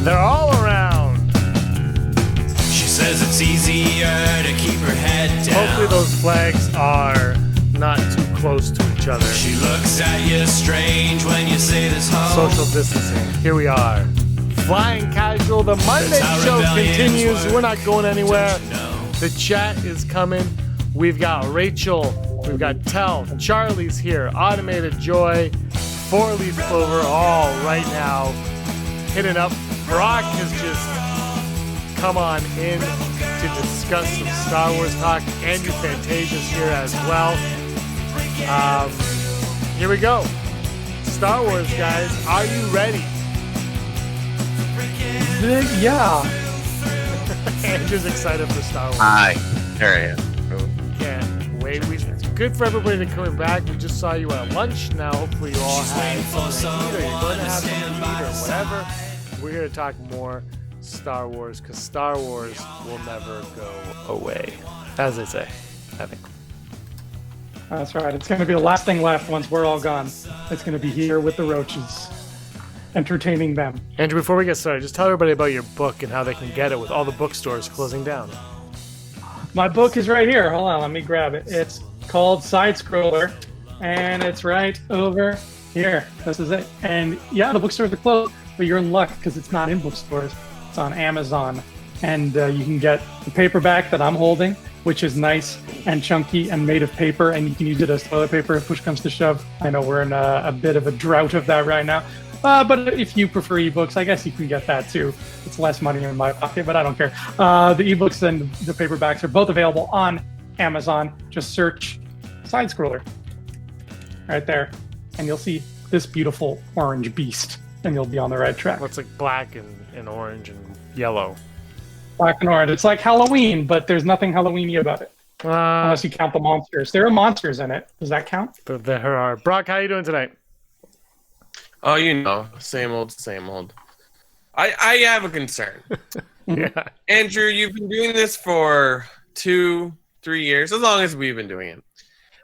They're all around. She says it's easier to keep her head down. Hopefully those flags are not too close to each other. She looks at you strange when you say this home. Social distancing. Here we are. Flying casual. The Monday show continues. We're not going anywhere. The chat is coming. We've got Rachel. We've got Tell. Charlie's here. Automated Joy. 4-Leaf Clover. All right now. Hitting up. Brock has just come on in to discuss some Star Wars talk. Andrew Fantasia's here as well. Here we go. Star Wars, guys. Are you ready? Yeah. Andrew's excited for Star Wars. Hi. There I am. Can't wait. It's good for everybody to come back. We just saw you at lunch. Now, hopefully, you all had something to eat, or you're going to have something to eat, or whatever. We're here to talk more Star Wars, because Star Wars will never go away, as they say, I think. That's right. It's going to be the last thing left once we're all gone. It's going to be here with the roaches, entertaining them. Andrew, before we get started, just tell everybody about your book and how they can get it with all the bookstores closing down. My book is right here. Hold on, let me grab it. It's called Side Scroller, and it's right over here. This is it. And yeah, the bookstores are closed, but you're in luck because it's not in bookstores. It's on Amazon. And you can get the paperback that I'm holding, which is nice and chunky and made of paper, and you can use it as toilet paper if push comes to shove. I know we're in a bit of a drought of that right now. But if you prefer ebooks, I guess you can get that too. It's less money in my pocket, but I don't care. The ebooks and the paperbacks are both available on Amazon. Just search Side Scroller right there, and you'll see this beautiful orange beast, and you'll be on the right track. Looks like black and orange and yellow. Black and orange. It's like Halloween, but there's nothing Halloween-y about it. Unless you count the monsters. There are monsters in it. Does that count? There are. Brock, how you doing tonight? Oh, you know, same old, same old. I have a concern. Yeah. Andrew, you've been doing this for 2-3 years, as long as we've been doing it.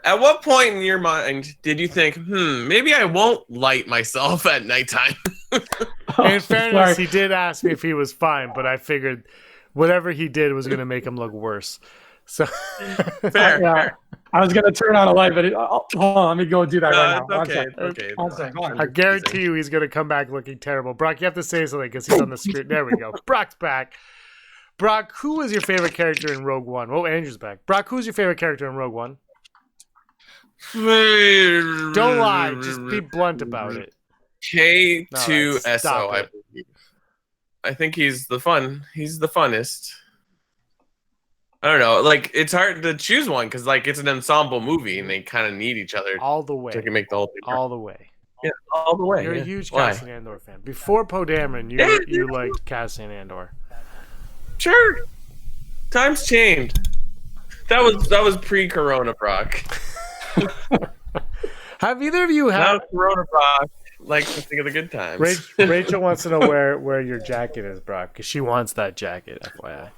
At what point in your mind did you think, maybe I won't light myself at nighttime? In fairness, he did ask me if he was fine, but I figured whatever he did was going to make him look worse. So Fair. Yeah. I was going to turn on a light, but hold on, let me go and do that right now. Okay. One second. Hold on. I guarantee you he's going to come back looking terrible. Brock, you have to say something because he's on the screen. There we go. Brock's back. Brock, who was your favorite character in Rogue One? Oh, Andrew's back. Brock, who's your favorite character in Rogue One? Don't lie. Just be blunt about it. K2SO, I believe. I think he's the funnest. I don't know. Like, it's hard to choose one because, like, it's an ensemble movie and they kind of need each other. All the way. So they can make the whole thing work. All the way. Yeah, all the way. You're a huge Cassian Andor fan. Before Poe Dameron, you liked Cassian Andor. Sure. Times changed. That was pre-Corona, Brock. Have either of you had... Now Corona, Brock. Like to think of the good times. Rachel wants to know where your jacket is, Brock, because she wants that jacket, FYI.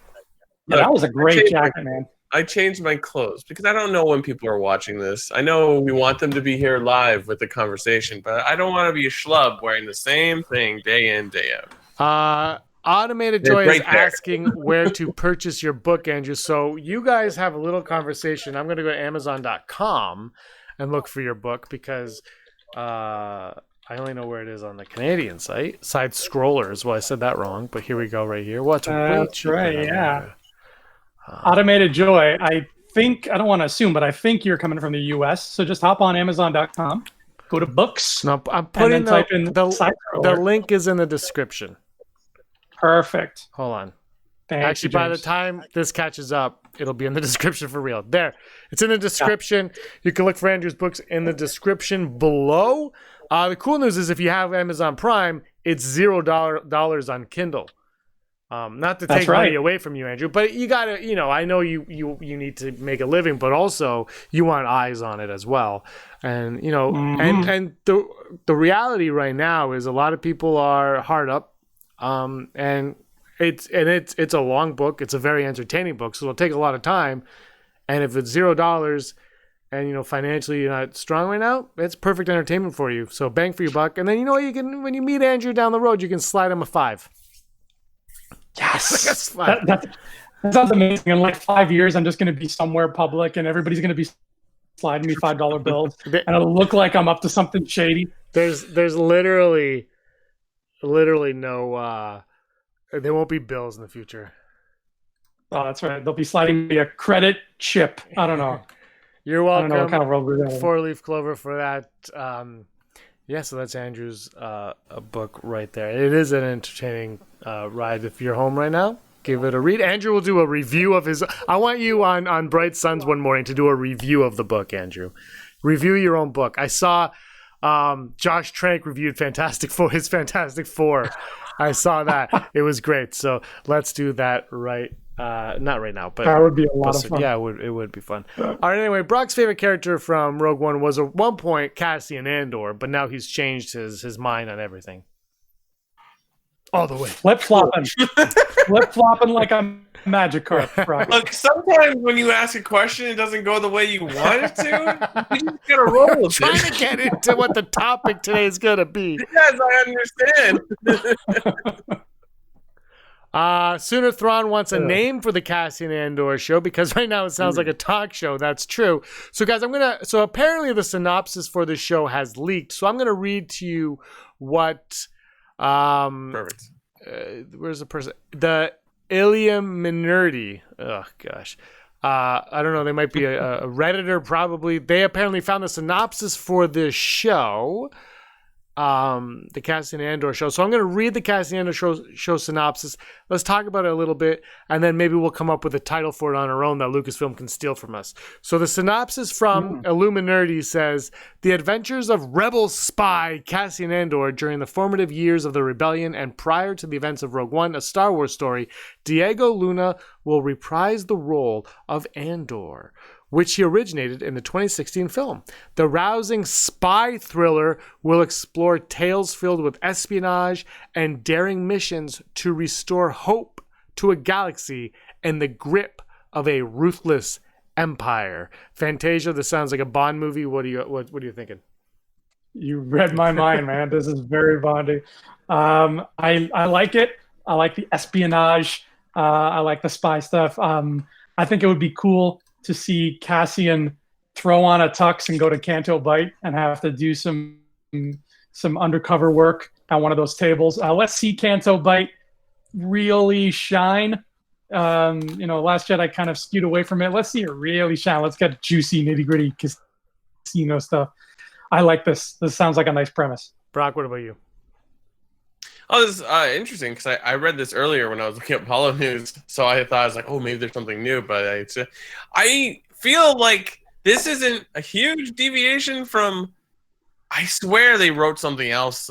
Yeah, that was a great jacket, man. I changed my clothes because I don't know when people are watching this. I know we want them to be here live with the conversation, but I don't want to be a schlub wearing the same thing day in, day out. Automated Joy is asking where to purchase your book, Andrew. So you guys have a little conversation. I'm going to go to Amazon.com and look for your book because I only know where it is on the Canadian site. Side Scrollers. Well, I said that wrong, but here we go right here. What's That's right, yeah. Automated Joy. I don't want to assume, but I think you're coming from the US. So just hop on Amazon.com, go to books. No, I'm putting type in the link is in the description. Perfect. Hold on. Actually, by the time this catches up, it'll be in the description for real. There. It's in the description. Yeah. You can look for Andrew's books in the description below. The cool news is if you have Amazon Prime, it's $0 on Kindle. Not to take money away from you, Andrew, but you gotta, I know you need to make a living, but also you want eyes on it as well. And, and the reality right now is a lot of people are hard up. And it's a long book. It's a very entertaining book. So it'll take a lot of time. And if it's $0 and, financially you're not strong right now, it's perfect entertainment for you. So bang for your buck. And then, you can, when you meet Andrew down the road, you can slide him a $5. Yes, That's fun. That sounds amazing. In like 5 years, I'm just going to be somewhere public, and everybody's going to be sliding me $5 bills, and it'll look like I'm up to something shady. There's literally no. There won't be bills in the future. Oh, that's right. They'll be sliding me a credit chip. I don't know. You're I welcome. don't know what kind of world we're in. 4-leaf clover for that. Yeah, so that's Andrew's a book right there. It is an entertaining ride. If you're home right now, give it a read. Andrew will do a review of his. I want you on Bright Suns one morning to do a review of the book, Andrew. Review your own book. I saw Josh Trank reviewed his Fantastic Four. I saw that. It was great. So let's do that right. Not right now, but that would be a lot of fun. Yeah, it would be fun. All right, anyway, Brock's favorite character from Rogue One was at one point Cassian Andor, but now he's changed his mind on everything. All the way. Flip-flopping. Flip-flopping like a magic card, Brock. Look, sometimes when you ask a question, it doesn't go the way you want it to. You just gotta roll with Trying it. to get into what the topic today is going to be. Yes, I understand. Sooner Thrawn wants a name for the Cassian Andor show because right now it sounds like a talk show. That's true. So guys, so apparently the synopsis for this show has leaked. So I'm going to read to you what, Perfect. Where's the person? The Illuminati. Oh gosh. I don't know. They might be a Redditor probably. They apparently found the synopsis for this show. The Cassian Andor show. So I'm going to read the Cassian Andor show synopsis. Let's talk about it a little bit, and then maybe we'll come up with a title for it on our own that Lucasfilm can steal from us. So the synopsis from Illuminati says, the adventures of rebel spy Cassian Andor during the formative years of the rebellion and prior to the events of Rogue One, a Star Wars story, Diego Luna will reprise the role of Andor, which he originated in the 2016 film. The rousing spy thriller will explore tales filled with espionage and daring missions to restore hope to a galaxy in the grip of a ruthless empire. Fantasia, this sounds like a Bond movie. What are you thinking? You read my mind, man. This is very Bondy. I like it. I like the espionage. I like the spy stuff. I think it would be cool to see Cassian throw on a tux and go to Canto Bight and have to do some undercover work at one of those tables. Let's see Canto Bight really shine. Last Jedi kind of skewed away from it. Let's see it really shine. Let's get juicy, nitty-gritty casino stuff. I like this. This sounds like a nice premise. Brock, what about you? Oh, this is interesting because I read this earlier when I was looking at Apollo News, so I thought I was like, oh, maybe there's something new. But I feel like this isn't a huge deviation from. I swear they wrote something else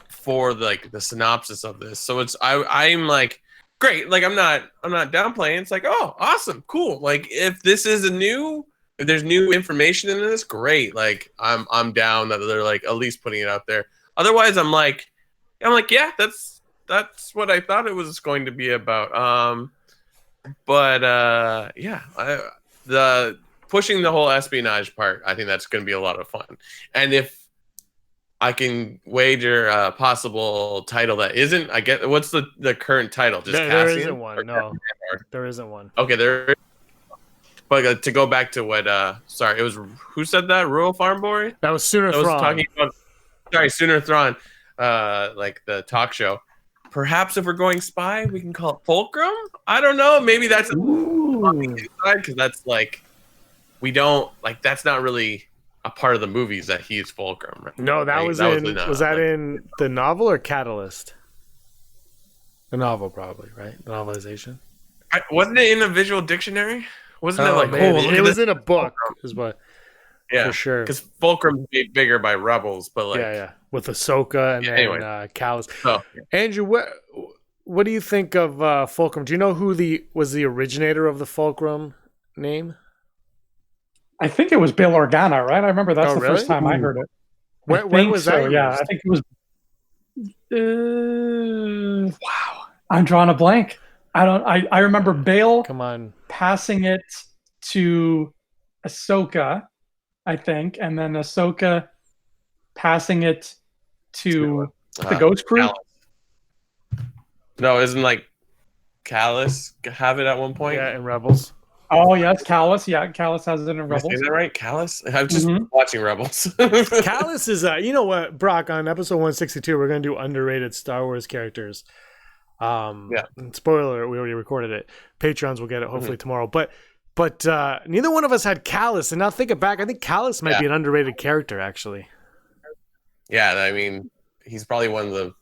for the synopsis of this, so I'm like, great. Like I'm not downplaying. It's like, oh, awesome, cool. Like if there's new information in this, great. Like I'm down that they're like at least putting it out there. Otherwise, I'm like, yeah, that's what I thought it was going to be about. The pushing the whole espionage part, I think that's going to be a lot of fun. And if I can wager a possible title that isn't, I get what's the current title? Just there Cassian? isn't one. No, there isn't one. Okay, there. But to go back to what, sorry, it was who said that? Rural Farm Boy. That was Sooner Thrawn. Talking about, sorry, Sooner Thrawn. Like the talk show. Perhaps if we're going spy, we can call it Fulcrum. I don't know. Maybe that's because that's like we don't like. That's not really a part of the movies that he's Fulcrum. Right? No, that was in the novel or Catalyst? The novel, probably, right? The novelization. Wasn't it in a visual dictionary? Wasn't it like it was in a book? Is what. Yeah, for sure. Because Fulcrum's made bigger by Rebels, but like with Ahsoka and then Callus. Oh. Andrew, what do you think of Fulcrum? Do you know who was the originator of the Fulcrum name? I think it was Bail Organa, right? I remember that's first time I heard it. When was that? Yeah, I think it was. Wow, I'm drawing a blank. I remember Bail. Come on, passing it to Ahsoka, I think, and then Ahsoka passing it to the Ghost Crew. No, isn't like Callus have it at one point? Yeah, and Rebels. Oh yes, Callus. Yeah, Callus has it in Am I saying Rebels. that right? Callus? I'm just Mhm. watching Rebels. Callus is you know what, Brock, on episode 162 we're gonna do underrated Star Wars characters. Yeah. Spoiler, we already recorded it. Patrons will get it hopefully Mhm. tomorrow. But neither one of us had Callus, and now thinking back, I think Callus might Yeah. be an underrated character actually. Yeah, I mean, he's probably one of the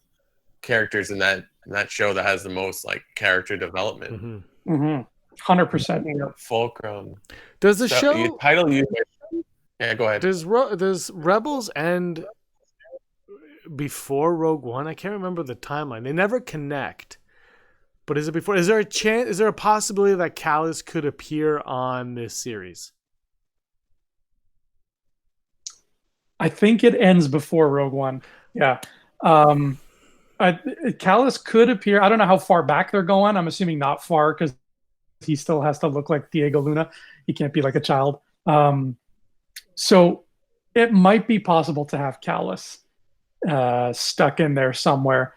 characters in that show that has the most like character development. Mm-hmm. 100%. Fulcrum. Does the So, show title you? Yeah, go ahead. does Rebels end before Rogue One? I can't remember the timeline. They never connect. But is it before? Is there a chance? Is there a possibility that Callus could appear on this series? I think it ends before Rogue One. Yeah. Callus could appear. I don't know how far back they're going. I'm assuming not far because he still has to look like Diego Luna. He can't be like a child. So it might be possible to have Callus stuck in there somewhere.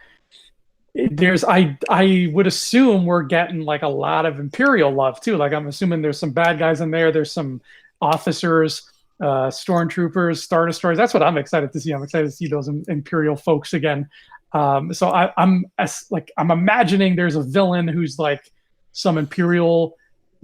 I would assume we're getting like a lot of Imperial love too. Like I'm assuming there's some bad guys in there. There's some officers, stormtroopers, Star Destroyers. That's what I'm excited to see. I'm excited to see those Imperial folks again. So I'm imagining there's a villain who's like some Imperial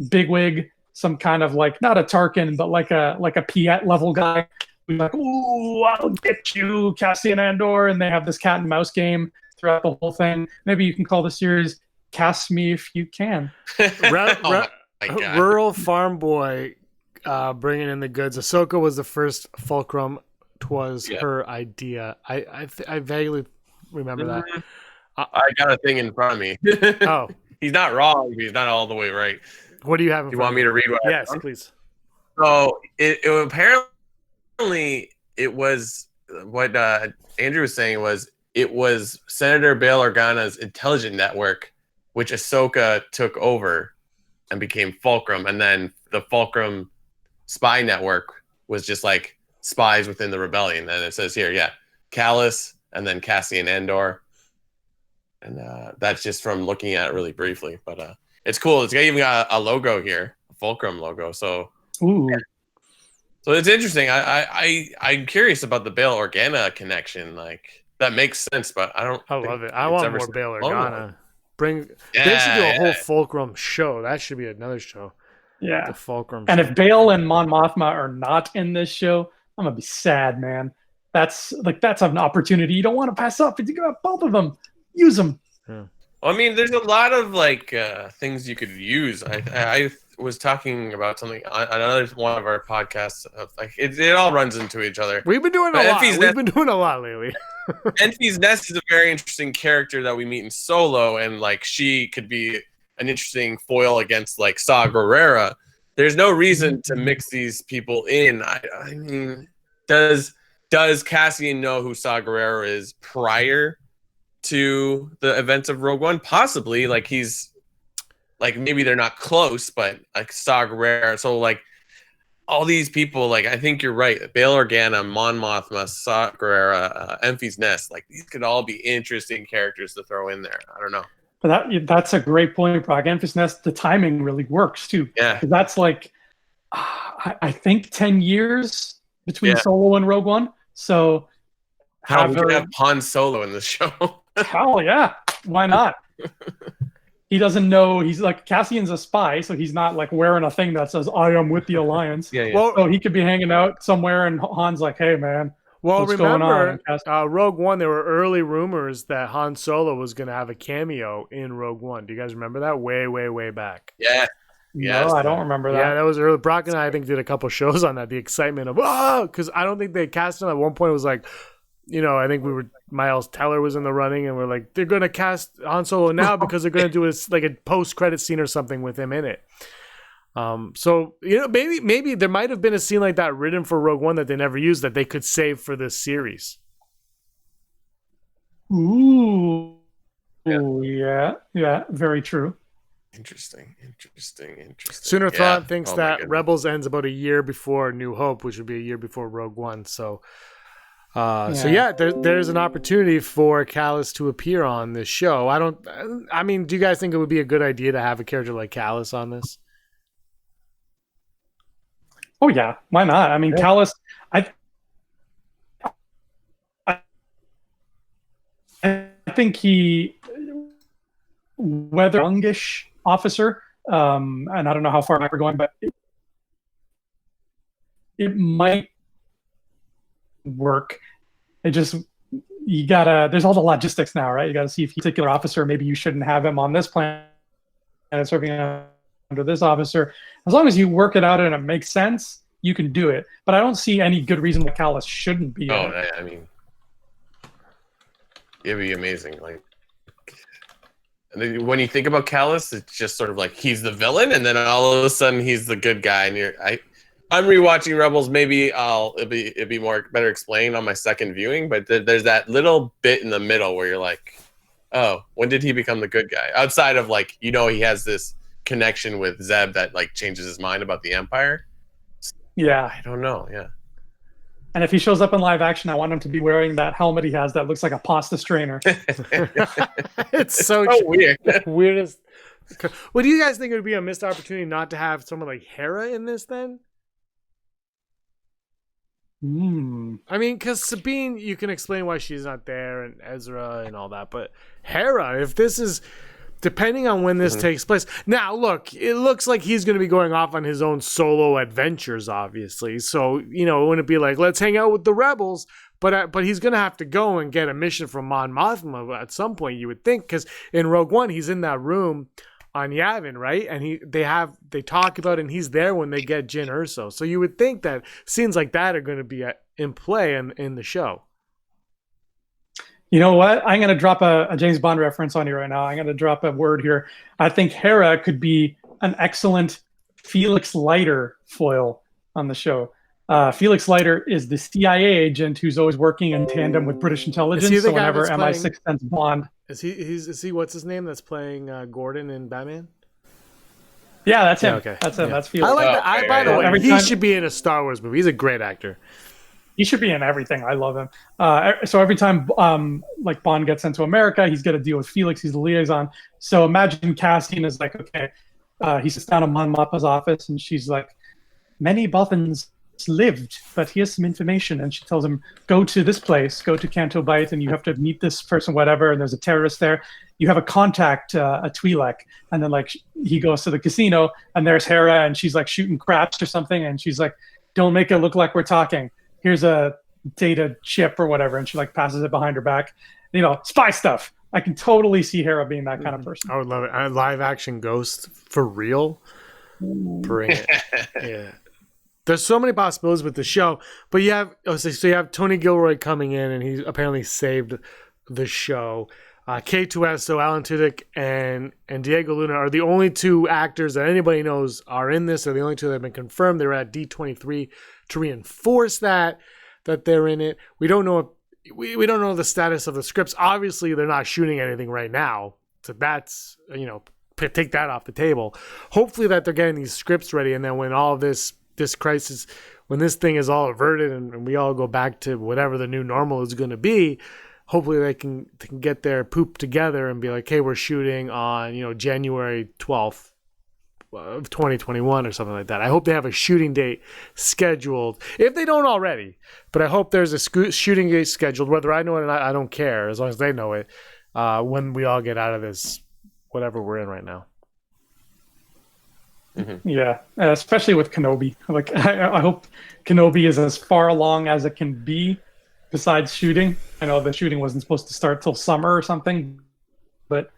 bigwig, some kind of like not a Tarkin, but like a Piet level guy. Who's like, ooh, I'll get you, Cassian Andor, and they have this cat and mouse game throughout the whole thing. Maybe you can call the series "Cast Me If You Can." Oh my God. Rural farm boy bringing in the goods. Ahsoka was the first Fulcrum. Twas her idea. I vaguely remember that. I got a thing in front of me. Oh, He's not wrong. He's not all the way right. what do you have? You want me to read what? Yes, please. So it apparently it was what Andrew was saying was it was Senator Bail Organa's intelligence network, which Ahsoka took over and became Fulcrum, and then the Fulcrum spy network was just like spies within the rebellion. And it says here, Callus and then Cassian Andor. And that's just from looking at it really briefly, but it's cool. It's even got a logo here, a Fulcrum logo. So, Ooh. So it's interesting. I'm curious about the Bail Organa connection. Like that makes sense, but I don't. I love it. I want more Bail Organa. They should do a whole Fulcrum show. That should be another show. Yeah. The Fulcrum. And show. if Bail and Mon Mothma are not in this show, I'm gonna be sad, man. That's an opportunity you don't want to pass up. If you got both of them, use them. Yeah. Well, I mean, there's a lot of like things you could use. I was talking about something on another one of our podcasts. Like it all runs into each other. We've been doing a lot. We've been doing a lot lately. Enfys Nest is a very interesting character that we meet in Solo, and like she could be an interesting foil against like Saw Gerrera. There's no reason to mix these people in. I mean, does Cassian know who Saw Gerrera is prior to the events of Rogue One? Possibly. Like he's like maybe they're not close, but like Saw Gerrera. So like all these people, like I think you're right. Bail Organa, Mon Mothma, Saw Gerrera, Enfys Nest. Like these could all be interesting characters to throw in there. I don't know. But that's a great point, Brock. Enfys Nest, the timing really works too. Yeah. That's like I think 10 years between Solo and Rogue One. So we could have Han Solo in the show. Hell yeah. Why not? He doesn't know. He's like, Cassian's a spy, so he's not like wearing a thing that says, I am with the Alliance. Yeah. Well, so he could be hanging out somewhere, and Han's like, hey, man. Well, what's remember, going on? Rogue One, there were early rumors that Han Solo was going to have a cameo in Rogue One. Do you guys remember that? Way, way, way back. Yeah. No, I don't remember that. Yeah, that was early. Brock and I think, did a couple shows on that. The excitement of, because I don't think they cast him. At one point, it was like, I think Miles Teller was in the running, and we're like, they're going to cast Han Solo now because they're going to do like a post-credit scene or something with him in it. So maybe there might have been a scene like that written for Rogue One that they never used that they could save for this series. Ooh, yeah, very true. Interesting. Sooner Thought thinks that Rebels ends about a year before New Hope, which would be a year before Rogue One. So So yeah, there's an opportunity for Callus to appear on this show. I mean, do you guys think it would be a good idea to have a character like Callus on this? Oh yeah, why not? I mean, Callus, I I think he, whether youngish officer, and I don't know how far back we're going, but it might work. It just, you gotta, there's all the logistics now, right? You gotta see if he's a particular officer, maybe you shouldn't have him on this planet serving under this officer. As long as you work it out and it makes sense, you can do it. But I don't see any good reason why Callus shouldn't be. Oh, I mean, it'd be amazing. Like, and then when you think about Callus, it's just sort of like he's the villain, and then all of a sudden he's the good guy. And I'm rewatching Rebels. Maybe it'd be more better explained on my second viewing. But there's that little bit in the middle where you're like, oh, when did he become the good guy? Outside of like, he has this connection with Zeb that like changes his mind about the Empire. Yeah, I don't know. Yeah. And if he shows up in live action, I want him to be wearing that helmet he has that looks like a pasta strainer. It's so weird. Weirdest. Well, do you guys think it would be a missed opportunity not to have someone like Hera in this then? I mean, because Sabine, you can explain why she's not there, and Ezra and all that, but Hera, if this is, depending on when this takes place. Now, look, it looks like he's going to be going off on his own solo adventures, obviously. So, it wouldn't be like, let's hang out with the rebels. But he's going to have to go and get a mission from Mon Mothma at some point, you would think. Because in Rogue One, he's in that room on Yavin, right? And they talk about it, and he's there when they get Jyn Erso. So you would think that scenes like that are going to be in play in the show. You know what? I'm going to drop a James Bond reference on you right now. I'm going to drop a word here. I think Hera could be an excellent Felix Leiter foil on the show. Felix Leiter is the CIA agent who's always working in tandem with British intelligence. So whenever MI6 sends Bond, is he what's his name that's playing Gordon in Batman? Yeah, that's him. Yeah, okay. That's him. Yeah. That's Felix. I like that. By the way, he should be in a Star Wars movie. He's a great actor. He should be in everything. I love him. So every time like Bond gets into America, he's got to deal with Felix. He's the liaison. So imagine Cassian is like, okay, he sits down in Mon Mothma's office, and she's like, many Bothans lived, but here's some information. And she tells him, go to this place, go to Canto Bight, and you have to meet this person, whatever. And there's a terrorist there. You have a contact, a Twi'lek. And then like he goes to the casino, and there's Hera, and she's like shooting craps or something. And she's like, don't make it look like we're talking. Here's a data chip or whatever, and she like passes it behind her back. Spy stuff. I can totally see Hera being that kind of person. I would love it. A live action Ghost for real. Bring it. Yeah. There's so many possibilities with the show, but you have Tony Gilroy coming in, and he apparently saved the show. K2SO, Alan Tudyk, and Diego Luna are the only two actors that anybody knows are in this. They're the only two that have been confirmed. They're at D23 to reinforce that they're in it. We don't know we don't know the status of the scripts. Obviously, they're not shooting anything right now, so that's take that off the table. Hopefully, that they're getting these scripts ready, and then when all of this crisis, when this thing is all averted, and we all go back to whatever the new normal is going to be. Hopefully they can get their poop together and be like, hey, we're shooting on, January 12th of 2021 or something like that. I hope they have a shooting date scheduled, if they don't already. But I hope there's a shooting date scheduled, whether I know it or not, I don't care, as long as they know it, when we all get out of this, whatever we're in right now. Mm-hmm. Yeah, especially with Kenobi. Like, I hope Kenobi is as far along as it can be. Besides shooting, I know the shooting wasn't supposed to start till summer or something, but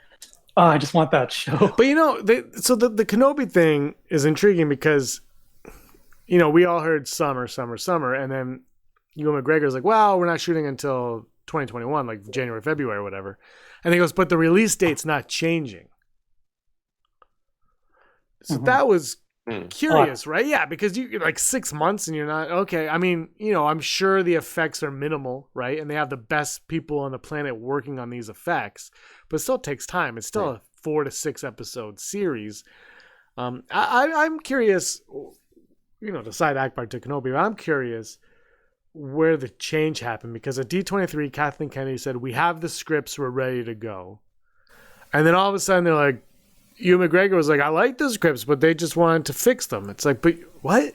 I just want that show. But the Kenobi thing is intriguing because, we all heard summer, and then Ewan McGregor's like, well, we're not shooting until 2021, like January, February, or whatever. And he goes, but the release date's not changing. So that was curious, right? Yeah, because you're like 6 months and you're not okay. I mean, I'm sure the effects are minimal, right? And they have the best people on the planet working on these effects, but it still takes time. It's still a 4 to 6 episode series. I'm curious, to side Akbar to Kenobi, but I'm curious where the change happened, because at D23, Kathleen Kennedy said, "We have the scripts, we're ready to go." And then all of a sudden they're like, Ewan McGregor was like, "I like the scripts, but they just wanted to fix them." It's like, but what?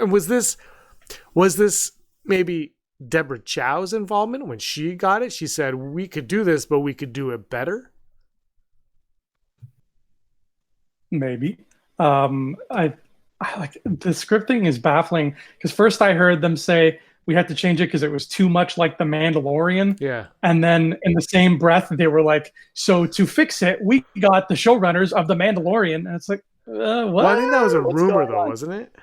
Was this maybe Deborah Chow's involvement when she got it? She said, "We could do this, but we could do it better." Maybe. I like the scripting is baffling because first I heard them say we had to change it because it was too much like The Mandalorian. Yeah. And then in the same breath, they were like, so to fix it, we got the showrunners of The Mandalorian. And it's like, what? Well, I think that was a What's rumor, going though, on? wasn't it?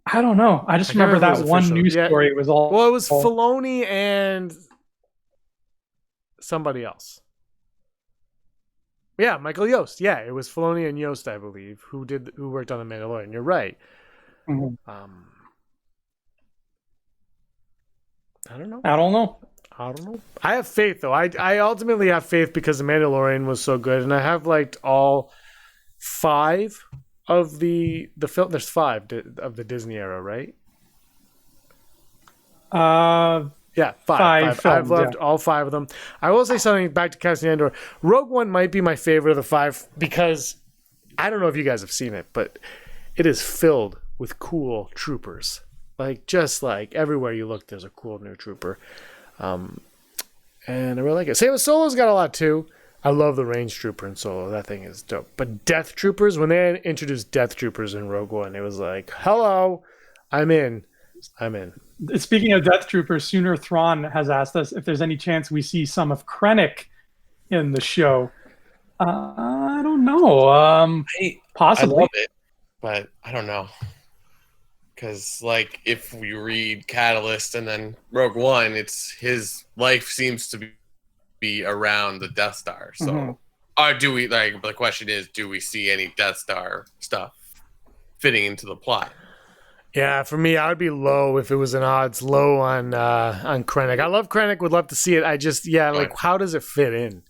I don't know. I just I can't remember remember if that it was one official. news Yeah. story was all. Well, it was Filoni and somebody else. Yeah, Michael Yost. Yeah, it was Filoni and Yost, I believe, who worked on The Mandalorian. You're right. Mhm. I don't know. I don't know. I have faith, though. I ultimately have faith because The Mandalorian was so good, and I have liked all 5 of the film. There's 5 of the Disney era, right? Yeah, 5. Films, I've loved all 5 of them. I will say something back to Cassian Andor. Rogue One might be my favorite of the 5 because I don't know if you guys have seen it, but it is filled with cool troopers. Like, just like everywhere you look, there's a cool new trooper. And I really like it. Same with Solo's got a lot too. I love the range trooper in Solo. That thing is dope. But Death Troopers, when they introduced Death Troopers in Rogue One, it was like, hello, I'm in. Speaking of Death Troopers, Sooner Thrawn has asked us if there's any chance we see some of Krennic in the show. I don't know. Possibly. I love it, but I don't know. Because, like, if we read Catalyst and then Rogue One, it's his life seems to be around the Death Star. So, or do we, like, the question is, do we see any Death Star stuff fitting into the plot? Yeah, for me, I would be low if it was an odds. Low on Krennic. I love Krennic. Would love to see it. I just, like, how does it fit in?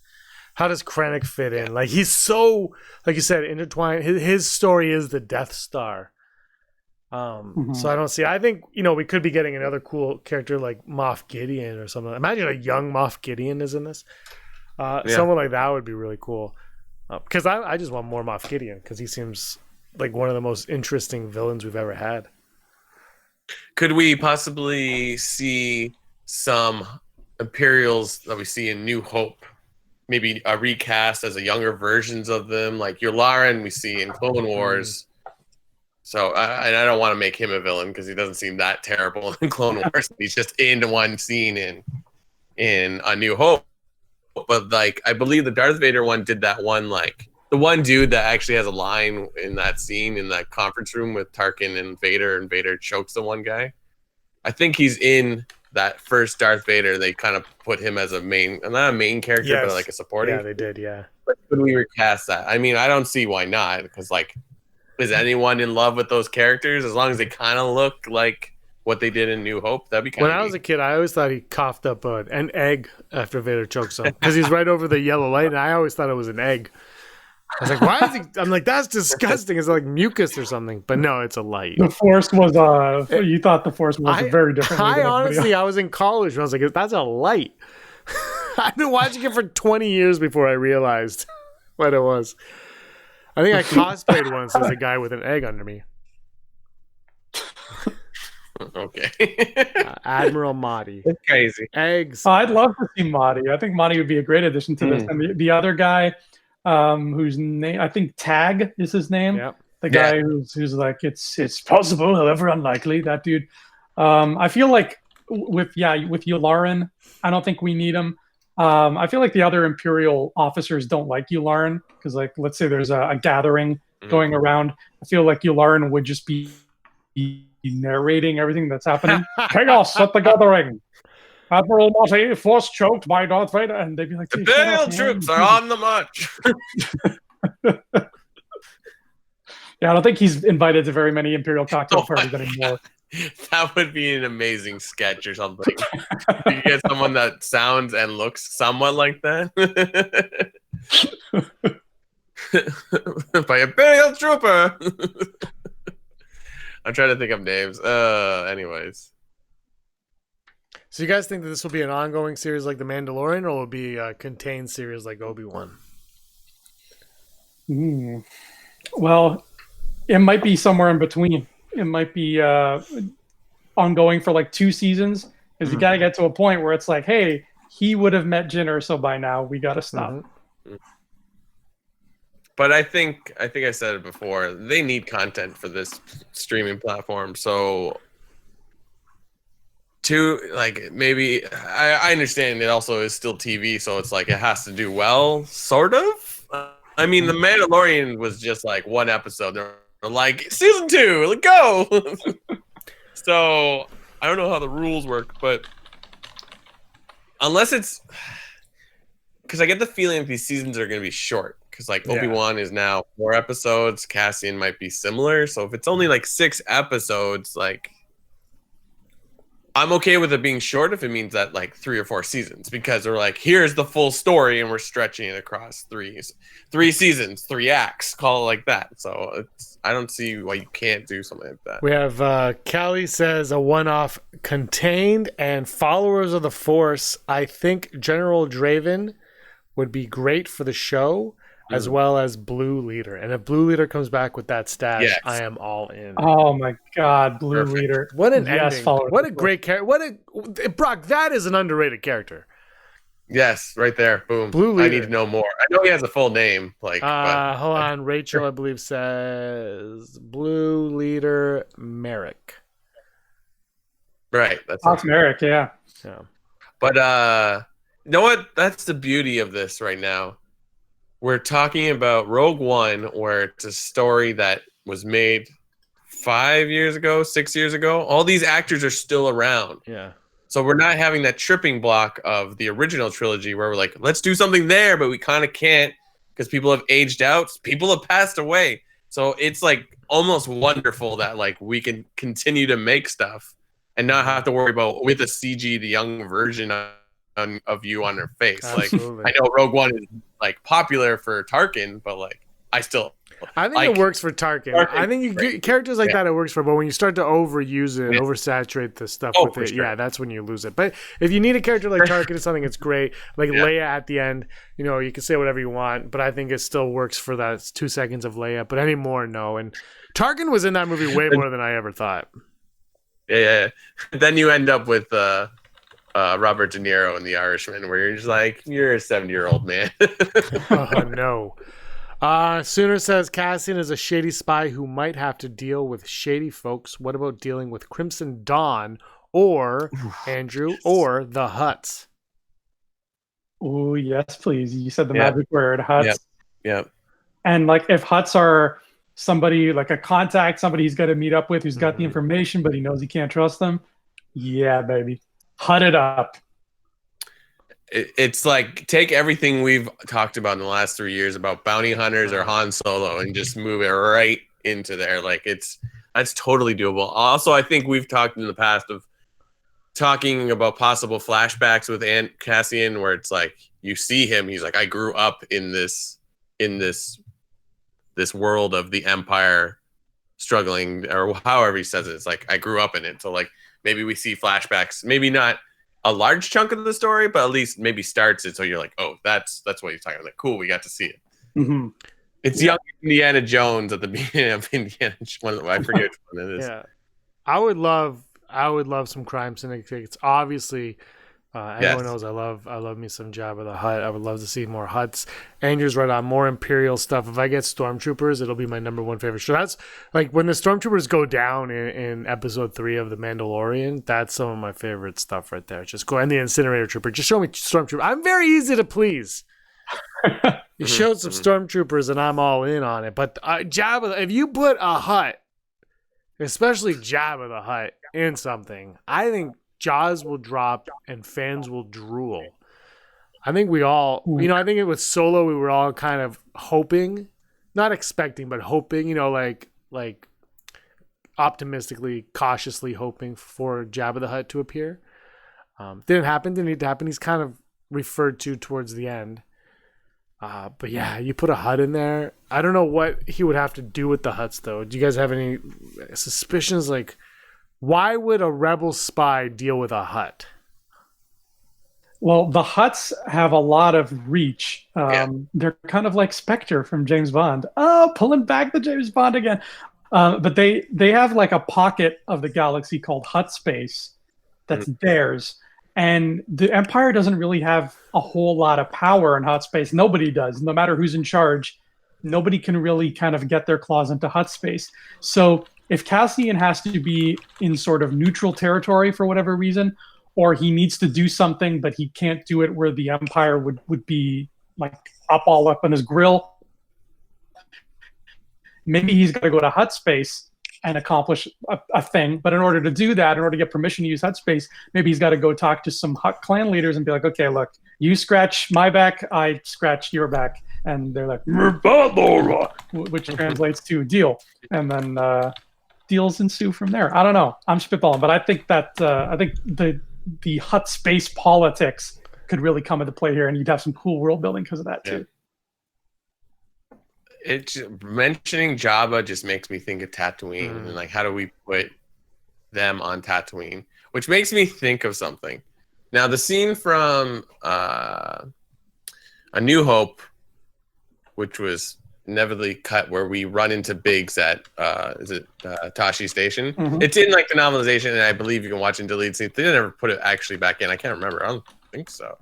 How does Krennic fit in? Like, he's so, like you said, intertwined. His story is the Death Star. So I don't see. I think we could be getting another cool character like Moff Gideon or something. Imagine a young Moff Gideon is in this. Someone like that would be really cool. Because I just want more Moff Gideon because he seems like one of the most interesting villains we've ever had. Could we possibly see some Imperials that we see in New Hope? Maybe a recast as a younger versions of them, like Yularen we see in Clone Wars. So I don't want to make him a villain because he doesn't seem that terrible in Clone Wars. He's just in one scene in A New Hope. But like I believe the Darth Vader one did that one, like the one dude that actually has a line in that scene in that conference room with Tarkin and Vader chokes the one guy. I think he's in that first Darth Vader. They kind of put him as a main, not a main character, but like a supporting. Yeah, they did. Yeah. But could we recast that? I mean, I don't see why not, because like, is anyone in love with those characters? As long as they kind of look like what they did in New Hope, that'd be kind of. When I was a kid, I always thought he coughed up an egg after Vader chokes him because he's right over the yellow light, and I always thought it was an egg. I was like, why is he? I'm like, that's disgusting. It's like mucus or something. But no, it's a light. The Force was you thought the Force was very different. I was in college and I was like, that's a light. I've been watching it for 20 years before I realized what it was. I think I cosplayed once as a guy with an egg under me. Okay. Admiral Mahdi. That's crazy. Eggs. I'd love to see Mahdi. I think Mahdi would be a great addition to this. And the other guy, whose name I think Tag is his name. Yep. The guy who's like it's possible, however unlikely. That dude. I feel like with Yularen, I don't think we need him. I feel like the other Imperial officers don't like Yularen because, like, let's say there's a gathering going around. I feel like Yularen would just be narrating everything that's happening. Chaos at the gathering. Admiral Mahdi, force choked by Darth Vader, and they'd be like, "Imperial troops are on the march." Yeah, I don't think he's invited to very many Imperial cocktail parties anymore. That would be an amazing sketch or something. You get someone that sounds and looks somewhat like that. By Imperial trooper. I'm trying to think of names. Anyways. So you guys think that this will be an ongoing series like The Mandalorian, or will it be a contained series like Obi-Wan? Well, it might be somewhere in between. It might be ongoing for like 2 seasons, because you got to get to a point where it's like, hey, he would have met Jyn Erso by now. We got to stop. But I think I said it before. They need content for this streaming platform. So, maybe I understand it also is still TV, so it's like it has to do well, sort of. I mean, The Mandalorian was just like 1 episode. They're like season 2, let's go. So I don't know how the rules work, but unless it's because I get the feeling these seasons are going to be short. Because like Obi-Wan is now 4 episodes, Cassian might be similar. So if it's only like 6 episodes, like I'm okay with it being short if it means that like 3 or 4 seasons, because we're like, here's the full story and we're stretching it across 3 seasons, 3 acts, call it like that. So I don't see why you can't do something like that. We have Callie says a one-off contained and followers of the Force. I think General Draven would be great for the show, as well as Blue Leader. And if Blue Leader comes back with that stash, I am all in. Oh my God, Blue Leader! What an ending! What a great character! Brock, that is an underrated character. Yes, right there. Boom. Blue Leader. I need to know more. I know he has a full name. Hold on. Rachel, I believe, says Blue Leader Merrick. Right. That's Merrick. Yeah. But you know what? That's the beauty of this right now. We're talking about Rogue One, where it's a story that was made 5 years ago, 6 years ago. All these actors are still around. Yeah. So we're not having that tripping block of the original trilogy where we're like, let's do something there, but we kind of can't because people have aged out. People have passed away. So it's like almost wonderful that like we can continue to make stuff and not have to worry about with a CG, the young version of you on her face. Absolutely. Like I know Rogue One is like popular for Tarkin, but like I think it works for Tarkin. I think you get characters like that it works for, but when you start to overuse it and oversaturate the stuff with it, that's when you lose it. But if you need a character like Tarkin, it's something that's great. Like Leia at the end, you can say whatever you want, but I think it still works for that 2 seconds of Leia. But anymore, no. And Tarkin was in that movie way more than I ever thought. Yeah. Then you end up with Robert De Niro in The Irishman, where you're just like, you're a 70-year-old man. Oh, no. Sooner says Cassian is a shady spy who might have to deal with shady folks. What about dealing with Crimson Dawn or Andrew or the Hutts? Oh, yes, please. You said the magic word, Hutts. Yep. And like if Hutts are somebody like a contact, somebody he's got to meet up with who's got the information, but he knows he can't trust them. Yeah, baby. Hut it up. It's like take everything we've talked about in the last 3 years about bounty hunters or Han Solo and just move it right into there. Like that's totally doable. Also, I think we've talked in the past of talking about possible flashbacks with Cassian, where it's like you see him, he's like, I grew up in this world of the Empire struggling, or however he says it. It's like I grew up in it. So like maybe we see flashbacks, maybe not a large chunk of the story, but at least maybe starts it so you're like, oh, that's what he's talking about. Like, cool, we got to see it. Mm-hmm. It's young Indiana Jones at the beginning of Indiana Jones. I forget which one it is. Yeah, I would love some crime syndicates. Obviously, everyone knows I love me some Jabba the Hutt. I would love to see more Hutts. Andrew's right on more Imperial stuff. If I get Stormtroopers, it'll be my number 1 favorite show. That's like when the Stormtroopers go down in episode 3 of The Mandalorian. That's some of my favorite stuff right there. Just go, and the Incinerator Trooper. Just show me Stormtrooper. I'm very easy to please. You showed some Stormtroopers and I'm all in on it. But Jabba, if you put a Hutt, especially Jabba the Hutt, in something, I think jaws will drop and fans will drool. I think we all, I think it was Solo, we were all kind of hoping, not expecting, but hoping, like optimistically, cautiously hoping for Jabba the Hutt to appear. Didn't happen, didn't need to happen. He's kind of referred to towards the end. But yeah, you put a Hutt in there. I don't know what he would have to do with the Hutts, though. Do you guys have any suspicions? Like, why would a rebel spy deal with a Hutt? Well, the Huts have a lot of reach. Yeah. They're kind of like Spectre from James Bond. Oh, pulling back the James Bond again. But they have like a pocket of the galaxy called Hut space that's theirs. And the Empire doesn't really have a whole lot of power in Hut space. Nobody does, no matter who's in charge. Nobody can really kind of get their claws into Hut space. So if Cassian has to be in sort of neutral territory for whatever reason, or he needs to do something, but he can't do it where the Empire would be like all up on his grill, maybe he's got to go to Hut space and accomplish a thing. But in order to do that, in order to get permission to use Hut space, maybe he's got to go talk to some Hut clan leaders and be like, okay, look, you scratch my back, I scratch your back. And they're like, which translates to deal. And then deals ensue from there. I don't know. I'm spitballing, but I think that the Hut space politics could really come into play here, and you'd have some cool world building because of that too. It's mentioning Jabba just makes me think of Tatooine and like how do we put them on Tatooine, which makes me think of something. Now the scene from A New Hope, which was inevitably cut, where we run into Biggs at Tashi Station. It's in like the novelization, and I believe you can watch in deleted scenes. They didn't ever put it actually back in. I can't remember. I don't think so.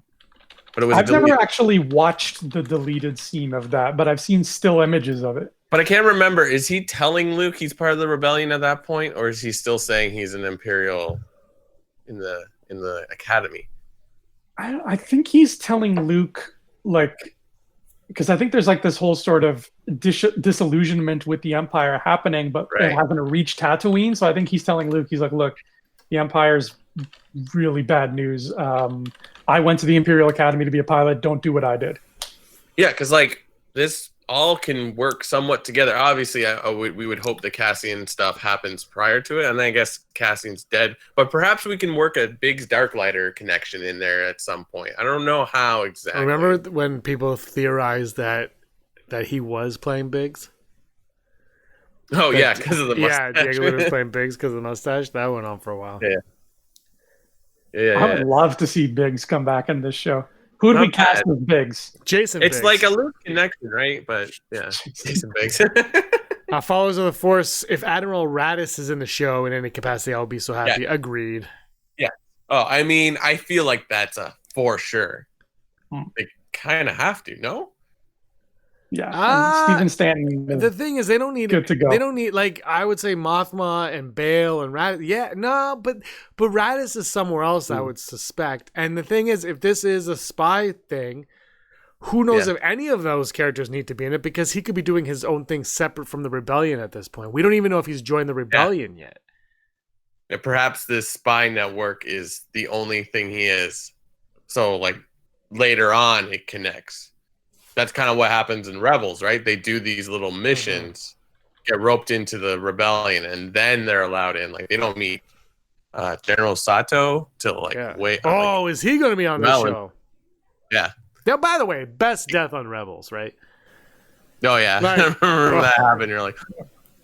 But it was. I've never actually watched the deleted scene of that, but I've seen still images of it. But I can't remember. Is he telling Luke he's part of the rebellion at that point, or is he still saying he's an Imperial in the Academy? I think he's telling Luke, like, because I think there's like this whole sort of disillusionment with the Empire happening, but they're having to reach Tatooine. So I think he's telling Luke, he's like, look, the Empire's really bad news. I went to the Imperial Academy to be a pilot. Don't do what I did. Yeah, because like this all can work somewhat together. Obviously, we would hope the Cassian stuff happens prior to it, and then I guess Cassian's dead. But perhaps we can work a Biggs Darklighter connection in there at some point. I don't know how exactly. Remember when people theorized that he was playing Biggs? Oh, yeah, because of the mustache. Yeah, Diego was playing Biggs because of the mustache. That went on for a while. Yeah. I would love to see Biggs come back in this show. Who would we cast as Biggs? Jason It's Biggs. like a Luke connection, right? But yeah, Jason Biggs. Followers of the Force, if Admiral Raddus is in the show in any capacity, I'll be so happy. Yeah. Agreed. Yeah. Oh, I mean, I feel like that's a for sure. They kind of have to, no? Yeah. Stephen Stanton. The thing is, they don't need good to go. They don't need, like, I would say Mothma and Bale and Raddus. Yeah, no, but Raddus is somewhere else, I would suspect. And the thing is, if this is a spy thing, who knows if any of those characters need to be in it, because he could be doing his own thing separate from the rebellion at this point. We don't even know if he's joined the rebellion yet. Yeah, perhaps this spy network is the only thing he is. So, like, later on, it connects. That's kind of what happens in Rebels, right? They do these little missions, get roped into the rebellion, and then they're allowed in. Like, they don't meet General Sato till way. Oh, is he going to be on this show? Yeah. Now, by the way, best death on Rebels, right? Oh yeah, Like, I remember that happened. You're like,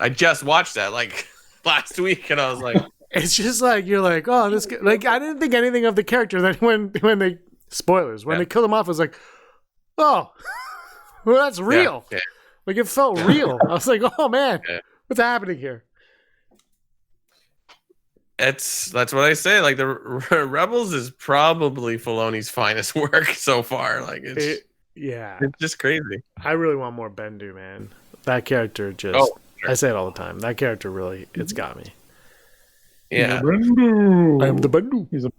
I just watched that like last week, and I was like, it's just like you're like, oh, this like I didn't think anything of the character. Then when they spoilers when they killed him off, I was like, oh. Well, that's real. Yeah. Like, it felt real. I was like, oh, man, what's happening here? That's what I say. Like, the Rebels is probably Filoni's finest work so far. Like, it's just crazy. I really want more Bendu, man. That character just, I say it all the time. That character really, it's got me. Yeah. Bendu. I am the Bendu. He's a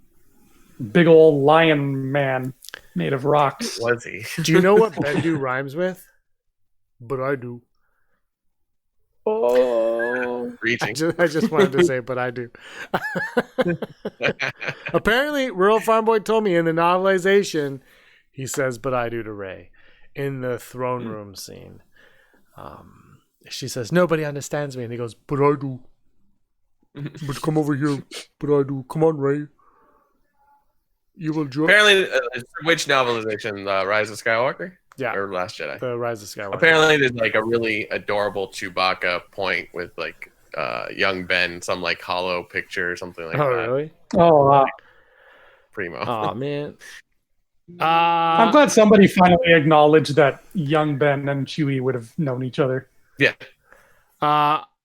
big old lion man made of rocks. Was he? Do you know what Bendu rhymes with? But I do. Oh. Reaching. I just wanted to say, but I do. Apparently, Rural Farm Boy told me in the novelization, he says, but I do to Rey in the throne room scene. She says, nobody understands me. And he goes, but I do. But come over here. But I do. Come on, Rey. You will join. Apparently, which novelization? Rise of Skywalker? Yeah. Or Last Jedi? The Rise of Skywalker. Apparently, there's like a really adorable Chewbacca point with like young Ben, some like hollow picture or something like that. Oh, really? Oh, wow. Primo. Oh, man. I'm glad somebody finally acknowledged that young Ben and Chewie would have known each other. Yeah.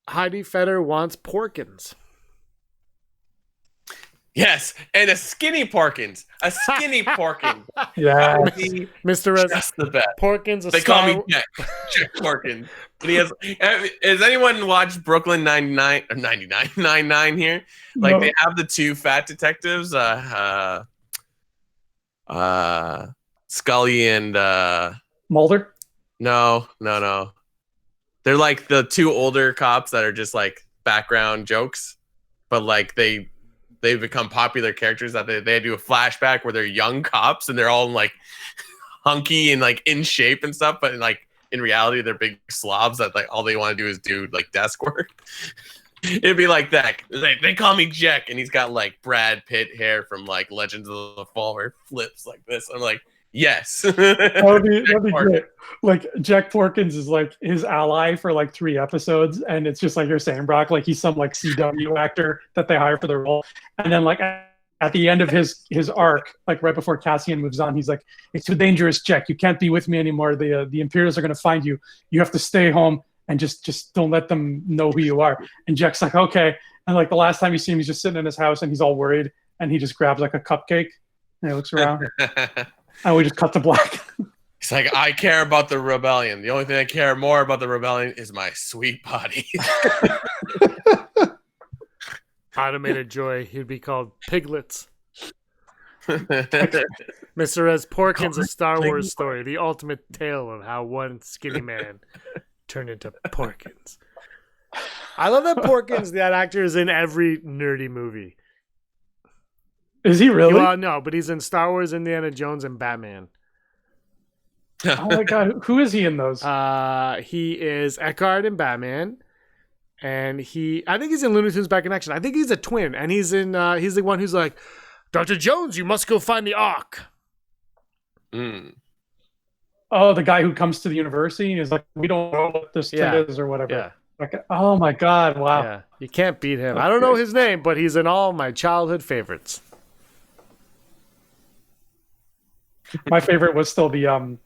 Heidi Feder wants Porkins. Yes, and a skinny Porkins. A skinny Porkins. Yeah. Mr. Rez, That's the best. Porkins. They call me Jack. Jack Porkins. But he has. Has anyone watched Brooklyn 99 or 99 here? Like No. they have the two fat detectives, Scully and Mulder? no. They're like the two older cops that are just like background jokes, but like they've become popular characters that they do a flashback where they're young cops and they're all like hunky and like in shape and stuff, but like in reality they're big slobs that like all they want to do is do like desk work. It'd be like that. They call me Jack, and he's got like Brad Pitt hair from like Legends of the Fall, where it flips like this. I'm like, yes. That'd be great. Like Jack Porkins is like his ally for like 3 episodes, and it's just like you're saying, Brock, like he's some like CW actor that they hire for the role, and then like at the end of his arc, like right before Cassian moves on, he's like, "It's too dangerous, Jack. You can't be with me anymore. The Imperials are gonna find you. You have to stay home and just don't let them know who you are." And Jack's like, "Okay." And like the last time you see him, he's just sitting in his house and he's all worried, and he just grabs like a cupcake and he looks around. And we just cut to black. He's like, I care about the rebellion. The only thing I care more about the rebellion is my sweet body. Automated Joy. He'd be called Piglets. Mr. Rez, Porkins, a Star Wars story, the ultimate tale of how one skinny man turned into Porkins. I love that Porkins, that actor, is in every nerdy movie. Is he really? Well, no, but he's in Star Wars, Indiana Jones, and Batman. Oh my god, who is he in those? He is Eckhart in Batman, and I think he's in Looney Tunes Back in Action. I think he's a twin, and he's the one who's like, Dr. Jones, you must go find the Ark. Mm. Oh, the guy who comes to the university and is like, we don't know what this thing is or whatever. Yeah. Like, oh my god, wow. Yeah, you can't beat him. I don't know his name, but he's in all my childhood favorites. My favorite was still the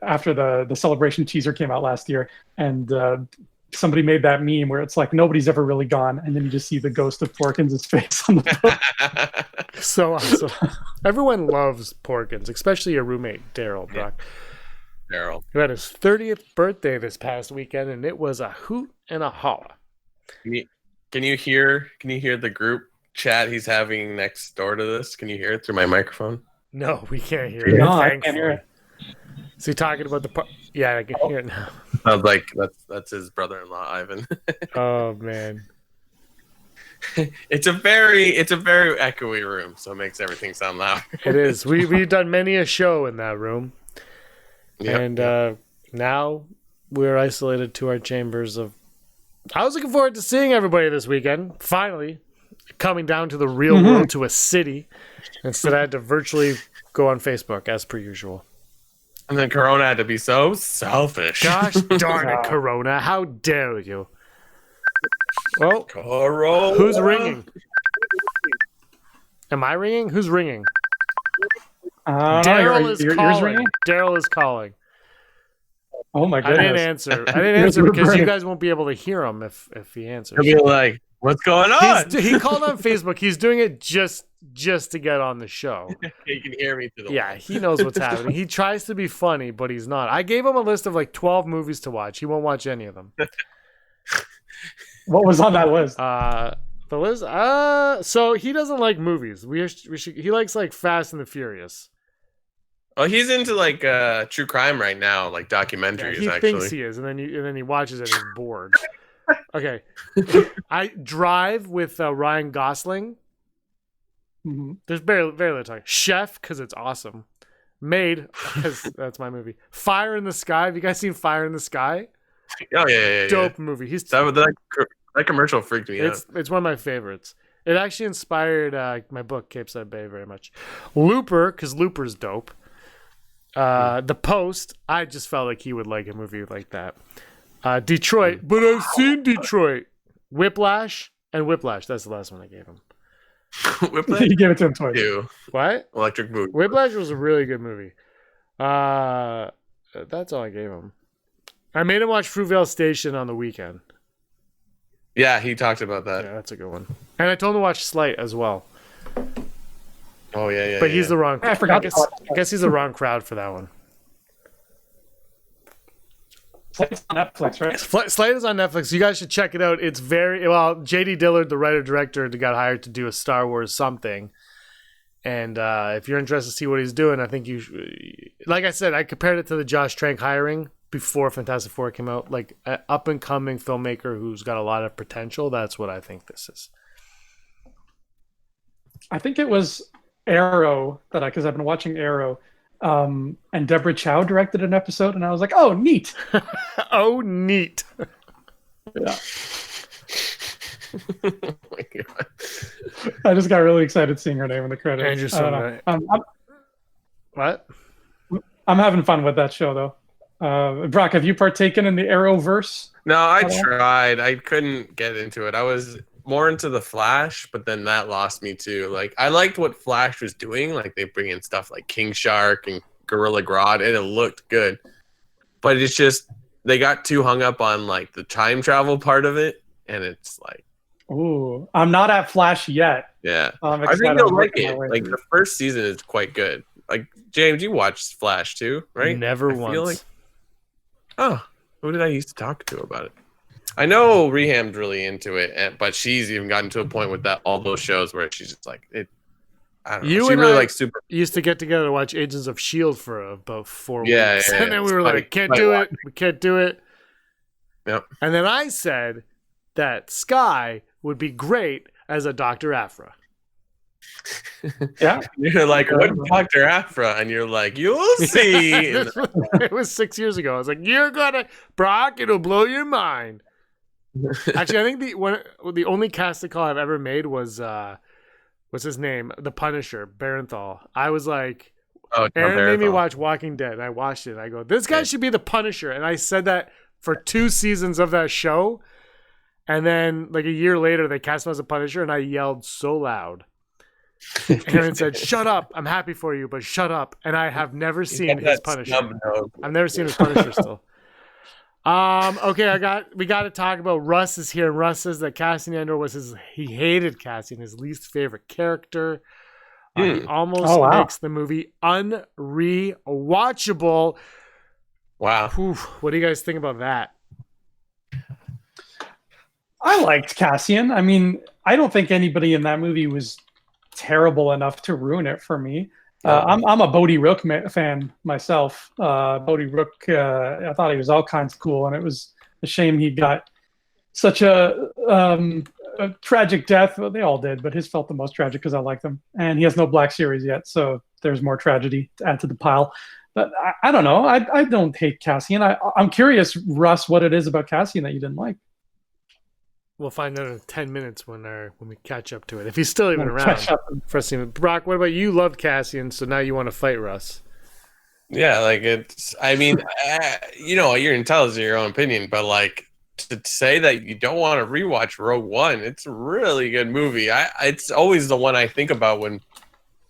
after the Celebration teaser came out last year, and somebody made that meme where it's like nobody's ever really gone, and then you just see the ghost of Porkins' face on the book. So awesome. Everyone loves Porkins, especially your roommate Daryl, Brock. Daryl, Who had his 30th birthday this past weekend, and it was a hoot and a holler. can you hear the group chat he's having next door to this? Can you hear it through my microphone? No, we can't hear it. No, I can't hear it. Is he talking about the Yeah, I can hear it now. I was like, that's his brother-in-law, Ivan. Oh man. It's a very echoey room, so it makes everything sound loud. It is. We've done many a show in that room. Yep, And now we're isolated to our chambers of. I was looking forward to seeing everybody this weekend. Finally, coming down to the real world, to a city. Instead, I had to virtually go on Facebook as per usual. And then Corona had to be so selfish. Gosh darn it, Corona! How dare you? Well, Corona. who's ringing? Am I ringing? Who's ringing? Daryl is yours calling. ringing? Daryl is calling. Oh my I goodness. didn't answer. I didn't answer because you guys won't be able to hear him if he answers. He'll be like, what's going on? He called on Facebook. He's doing it just to get on the show. You can hear me through the Yeah, he knows what's happening. He tries to be funny, but he's not. I gave him a list of like 12 movies to watch. He won't watch any of them. What was on that list? The list. So he doesn't like movies. He likes like Fast and the Furious. Oh, he's into like true crime right now, like documentaries. Yeah, he actually thinks he is, and then he watches it and he's bored. Okay, I Drive with Ryan Gosling. Mm-hmm. There's very little talking. Chef, because it's awesome. Made, because that's my movie. Fire in the Sky. Have you guys seen Fire in the Sky? Oh yeah. Dope movie. That commercial freaked me out. It's one of my favorites. It actually inspired my book, Cape Side Bay, very much. Looper, because Looper's dope. The Post, I just felt like he would like a movie like that. Detroit, but I've seen Detroit. Whiplash, that's the last one I gave him. Whiplash You gave it to him twice. 2. What? Electric Boogaloo. Whiplash was a really good movie. That's all I gave him. I made him watch Fruitvale Station on the weekend. Yeah, he talked about that. Yeah, that's a good one. And I told him to watch Slight as well. Oh yeah. But he's the wrong. I forgot. I guess he's the wrong crowd for that one. It's on Netflix, right? Slight is on Netflix. You guys should check it out. It's very well. J.D. Dillard, the writer-director, got hired to do a Star Wars something. And if you're interested to see what he's doing, I think you should, like I said, I compared it to the Josh Trank hiring before Fantastic Four came out. Like an up-and-coming filmmaker who's got a lot of potential. That's what I think this is. I think it was Arrow because I've been watching Arrow. And Deborah Chow directed an episode, and I was like, "Oh, neat!" Oh, neat! Yeah, Oh my God. I just got really excited seeing her name in the credits. Andrew I don't know. What? I'm having fun with that show, though. Brock, have you partaken in the Arrowverse? No, I At all? tried. I couldn't get into it. I was more into the Flash, but then that lost me too. Like I liked what Flash was doing. Like they bring in stuff like King Shark and Gorilla Grodd, and it looked good. But it's just they got too hung up on like the time travel part of it, and it's like, Ooh, I'm not at Flash yet. yeah. I'm I excited. think you'll I'm like working my it. way Like through the first season is quite good. Like James, you watched Flash too, right? Never I once. feel like, oh, who did I used to talk to about it? I know Reham's really into it, but she's even gotten to a point with that all those shows where she's just like it. I don't know. You She and really I likes super. used to get together to watch Agents of S.H.I.E.L.D. for about 4 Yeah, weeks. yeah, And then yeah. we were It's like, can't funny do it. watching. We can't do it. Yep. And then I said that Sky would be great as a Dr. Aphra. Yeah, You're like, what Dr. Aphra? And you're like, you'll see. It was 6 years ago. I was like, you're gonna, Brock, it'll blow your mind. Actually, I think the only casting call I've ever made was what's his name? The Punisher, Barenthal. I was like, Oh, Tom Aaron made me Barenthal. watch Walking Dead, and I watched it. And I go, this guy Yeah. should be the Punisher, and I said that for 2 seasons of that show. And then, like a year later, they cast him as a Punisher, and I yelled so loud. Aaron said, "Shut up! I'm happy for you, but shut up!" And I have never He's seen got his that Punisher. snub nose. I've never seen his Punisher still. Okay, we got to talk about Russ is here. Russ says that Cassian Andor he hated Cassian, his least favorite character. He almost makes the movie unrewatchable. Wow. Whew, what do you guys think about that? I liked Cassian. I mean, I don't think anybody in that movie was terrible enough to ruin it for me. I'm a Bodhi Rook fan myself. Bodhi Rook, I thought he was all kinds of cool, and it was a shame he got such a tragic death. Well, they all did, but his felt the most tragic because I liked him. And he has no Black Series yet, so there's more tragedy to add to the pile. But I don't know. I don't hate Cassian. I'm curious, Russ, what it is about Cassian that you didn't like. We'll find out in 10 minutes when we catch up to it. If he's still even We'll around. catch up. First thing, Brock, what about you? Loved Cassian, so now you want to fight Russ. Yeah, like it's. I mean, you're entitled to your own opinion, but like to say that you don't want to rewatch Rogue One, it's a really good movie. It's always the one I think about when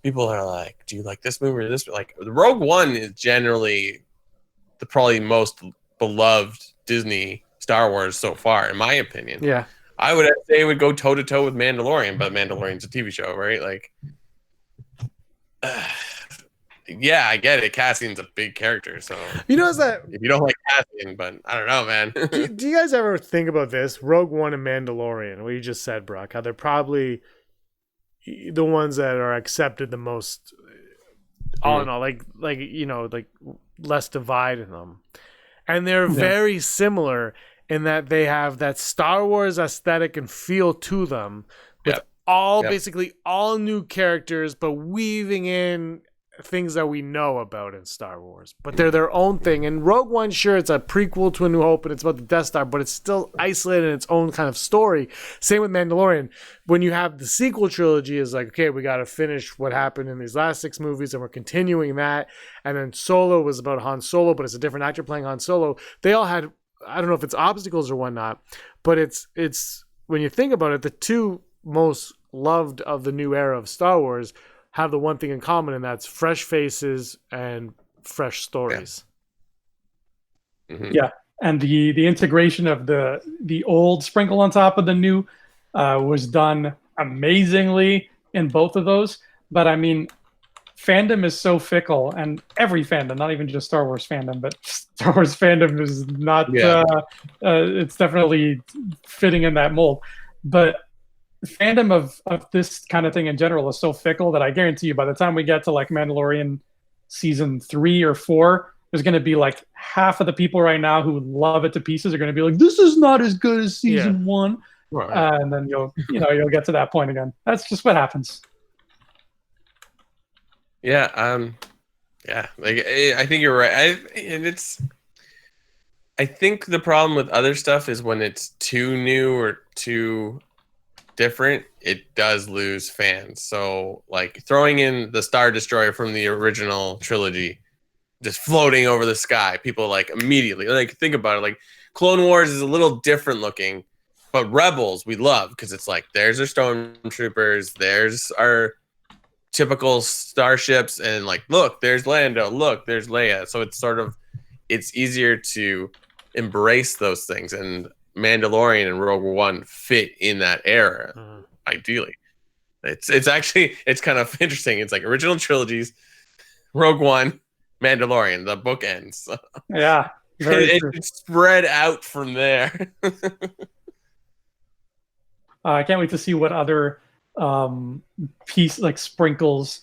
people are like, "Do you like this movie or this?" Like, Rogue One is generally the probably most beloved Disney Star Wars so far, in my opinion. Yeah. I would say it would go toe to toe with Mandalorian, but Mandalorian's a TV show, right? Like, yeah, I get it. Cassian's a big character, so You know, is that if you don't like Cassian, but I don't know, man. do you guys ever think about this? Rogue One and Mandalorian, what you just said, Brock, how they're probably the ones that are accepted the most, all in all, like less divide in them. And they're very similar in that they have that Star Wars aesthetic and feel to them with basically all new characters, but weaving in things that we know about in Star Wars. But they're their own thing. And Rogue One, sure, it's a prequel to A New Hope and it's about the Death Star, but it's still isolated in its own kind of story. Same with Mandalorian. When you have the sequel trilogy, is like, okay, we got to finish what happened in these last 6 movies and we're continuing that. And then Solo was about Han Solo, but it's a different actor playing Han Solo. They all had, I don't know if it's obstacles or whatnot, but it's when you think about it, the 2 most loved of the new era of Star Wars have the one thing in common, and that's fresh faces and fresh stories. Yeah, and the integration of the old sprinkle on top of the new was done amazingly in both of those. But I mean, fandom is so fickle, and every fandom, not even just Star Wars fandom, but Star Wars fandom is not. It's definitely fitting in that mold, but fandom of this kind of thing in general is so fickle that I guarantee you, by the time we get to like Mandalorian season 3 or 4, there's going to be like half of the people right now who love it to pieces are going to be like, this is not as good as season 1. Right. And then you'll get to that point again. That's just what happens. Yeah. Like I think you're right. I think the problem with other stuff is when it's too new or too different, it does lose fans. So like throwing in the Star Destroyer from the original trilogy, just floating over the sky, people like immediately like think about it. Like Clone Wars is a little different looking, but Rebels we love because it's like there's our stormtroopers, there's our typical starships, and like look, there's Lando, look, there's Leia. So it's easier to embrace those things, and Mandalorian and Rogue One fit in that era ideally. It's actually kind of interesting. It's like original trilogies, Rogue One, Mandalorian, the book ends. Yeah, it's spread out from there. I can't wait to see what other sprinkles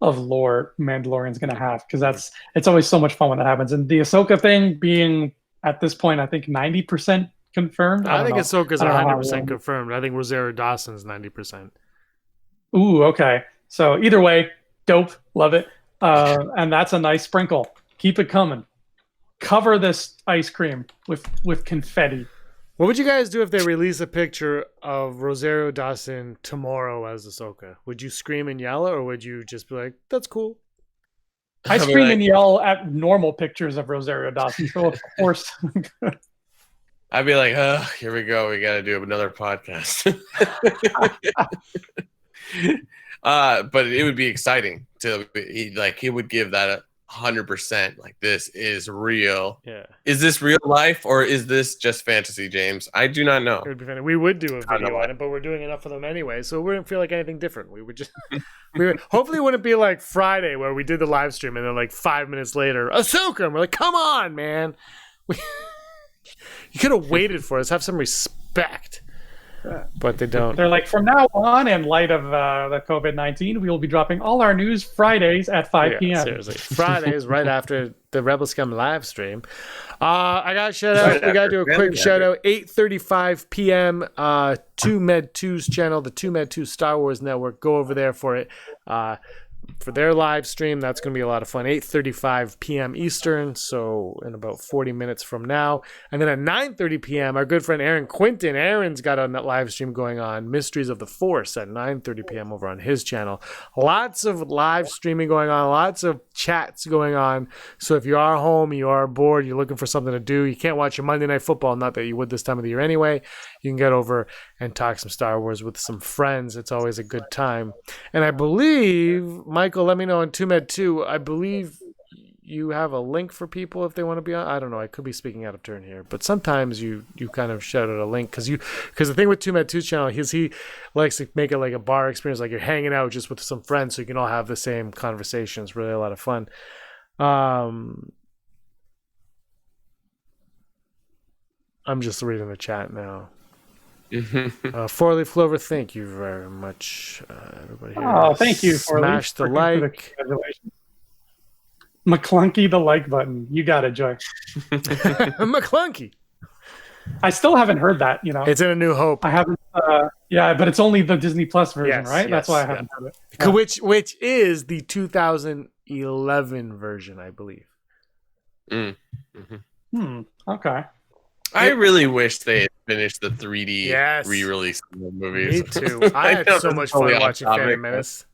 of lore Mandalorian's going to have, because it's always so much fun when that happens. And the Ahsoka thing being at this point, I think 90% confirmed. I think Ahsoka's 100% confirmed. I think Rosario Dawson's 90%. Ooh, okay. So either way, dope, love it. And that's a nice sprinkle. Keep it coming. Cover this ice cream with confetti. What would you guys do if they release a picture of Rosario Dawson tomorrow as Ahsoka? Would you scream and yell, or would you just be like, that's cool? I scream and yell at normal pictures of Rosario Dawson, so of course. I'd be like, oh, here we go. We got to do another podcast. But it would be exciting he would give that 100%. Like, this is real. Yeah. Is this real life or is this just fantasy, James? I do not know. It would be funny. We would do a video on it, but we're doing enough of them anyway, so it wouldn't feel like anything different. We would just, hopefully it wouldn't be like Friday where we did the live stream and then like 5 minutes later, Ahsoka, and we're like, come on, man. You could have waited for us. Have some respect. But they don't. They're like, from now on, in light of the COVID-19, we will be dropping all our news Fridays at 5 p.m. Seriously. Fridays, right after the Rebel Scum live stream. I got to shout out. We got to do a quick shout out. 8:35 p.m. 2Med2's channel, the 2Med2 Star Wars Network. Go over there for it. For their live stream, that's going to be a lot of fun. 8:35 p.m. Eastern, so in about 40 minutes from now. And then at 9:30 p.m., our good friend Aaron Quinton, Aaron's got a live stream going on, Mysteries of the Force, at 9:30 p.m. over on his channel. Lots of live streaming going on, lots of chats going on. So if you are home, you are bored, you're looking for something to do, you can't watch your Monday Night Football, not that you would this time of the year anyway, you can get over and talk some Star Wars with some friends. It's always a good time. And I believe, Michael, let me know on 2Med2, I believe you have a link for people if they want to be on. I don't know. I could be speaking out of turn here, but sometimes you kind of shout out a link because the thing with 2Med2's channel is he likes to make it like a bar experience, like you're hanging out just with some friends so you can all have the same conversation. It's really a lot of fun. I'm just reading the chat now. Four-leaf Clover, thank you very much, everybody here. Oh, thank you. Smash the like. McClunky the like button. You got it, Joy. McClunky. I still haven't heard that. It's in A New Hope. I haven't. Yeah, but it's only the Disney Plus version, right? That's why I haven't heard it. Yeah. Which is the 2011 version, I believe. Okay. I really wish they had finished the 3D re-release of the movies. Me too. I had so much fun watching Phantom Menace.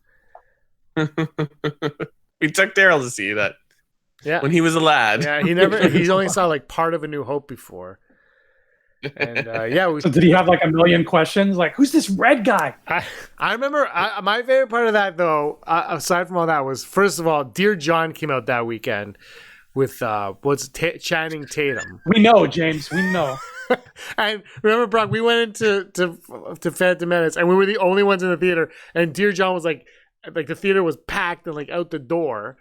We took Daryl to see that. Yeah. When he was a lad. Yeah, he only saw like part of A New Hope before. And yeah, So did he have like a million questions? Like, who's this red guy? I remember my favorite part of that, though, aside from all that, was first of all, Dear John came out that weekend with Channing Tatum. We know, James. We know. And remember, Brock, we went into Phantom Menace, and we were the only ones in the theater. And Dear John was like the theater was packed and like out the door.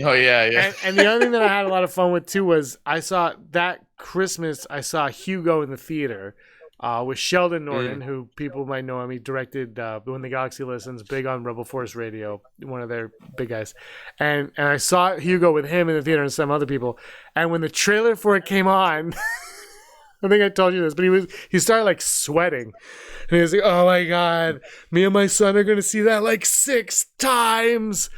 Oh yeah. And the other thing that I had a lot of fun with too was I saw Hugo in the theater with Sheldon Norton, who people might know him. He directed When the Galaxy Listens, big on Rebel Force Radio, one of their big guys. And I saw Hugo with him in the theater and some other people. And when the trailer for it came on, I think I told you this, but he started like sweating. And he was like, "Oh my God, me and my son are going to see that like 6 times."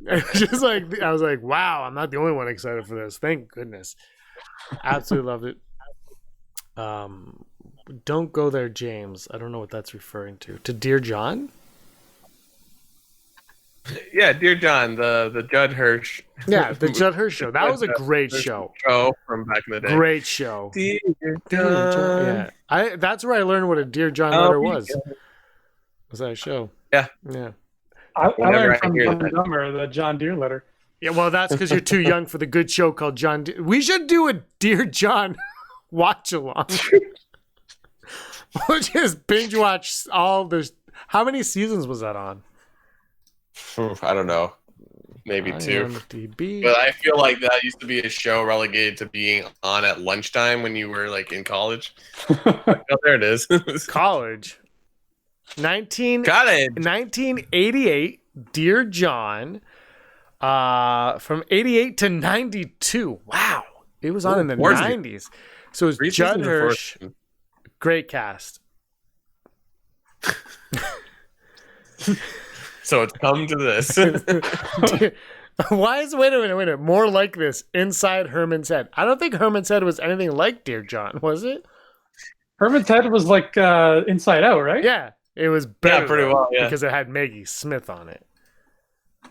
And just like, I was like, wow, I'm not the only one excited for this. Thank goodness. Absolutely loved it. Don't go there, James. I don't know what that's referring to. To Dear John? Yeah, Dear John, the Judd Hirsch. Yeah, the Judd Hirsch show. That was a great show. Show from back in the day. Great show. Dear John. Yeah, that's where I learned what a Dear John letter was. Was that a show? Yeah. Yeah. I learned from Dumb and Dumber the John Deere letter. Yeah, well, that's because you're too young for the good show called John Deere. We should do a Dear John watch along. We'll just binge watch all those. How many seasons was that on? I don't know. Maybe 2. IMDb. But I feel like that used to be a show relegated to being on at lunchtime when you were like in college. Oh, there it is. College. 1988, Dear John. From 88 to 92. Wow. It was on in the 90s. So it was Judd Hirsch. Great cast. So it's come to this. Wait a minute. More like this. Inside Herman's Head. I don't think Herman's Head was anything like Dear John, was it? Herman's Head was like Inside Out, right? Yeah. It was better. Yeah, pretty well, yeah. Because it had Maggie Smith on it.